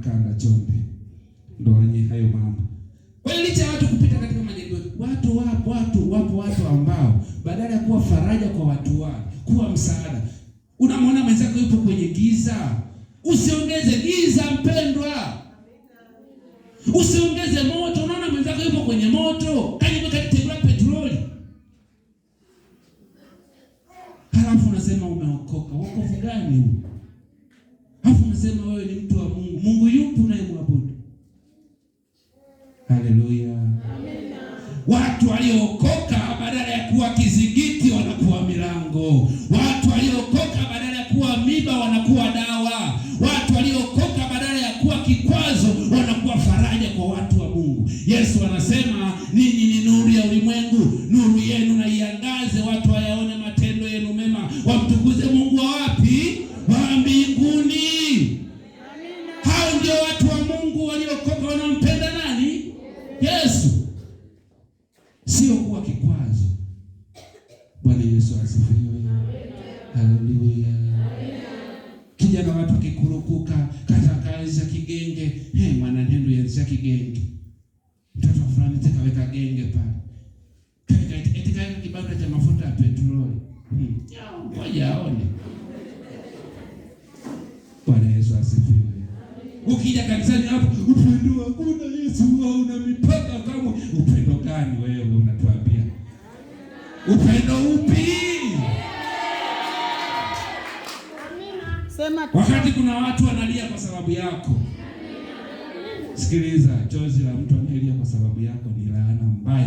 makanda chonde. Ndio wenye hayo mambo. Kwa hiyo licha ya watu kupita katika majadiliano, wapo watu ambao badala ya kuwa faraja kwa watu wao, kuwa msaada, unamwona mwenzako yupo kwenye giza, usiongeze giza mpendwa. Usiongeze moto. Unaona mwenzako yupo kwenye moto, karibu katika petroli. Halafu unasema umeokoka. Wokovu gani huu? Halafu unasema wewe ni mtu wa Mungu. Mungu yupo unayemwabudu. Haleluya. Amina. Watu waliookoka badala ya kuwa kizingiti wanakuwa milango. Watu waliookoka badala ya kuwa miba wanakuwa dawa. Watu waliookoka badala ya kuwa kikwazo wanakuwa faraja kwa watu wa Mungu. Yesu anasema ninyi ni nuru ya ulimwengu. Nuru yenu na iangaze, watu wayaone matendo yenu mema, wamtukuze Mungu wa wapi? Wa mbinguni. Amina. Hao ndio watu wa Mungu waliokoka, wanampenda nani? Yesu. Sio kuwa kikwazo. Bwana Yesu asifiwe. Haleluya. Kijana watu kikurukuka katika kazi ya kigenge. Mwana nendo ya kigenge. Mtoto fulani tekaweka genge pale. Katika kibanda cha mafuta ya petroli. Ngoja aone. Bwana Yesu asifiwe. Ukija kanisani hapo, upendo wako na Yesu hauna mipaka kama. Upendo gani wewe unatuambia? Upendo upi? Wakati kuna watu wanalia kwa sababu yako. Sikiliza, chozi la mtu analia kwa sababu yako ni laana mbaya.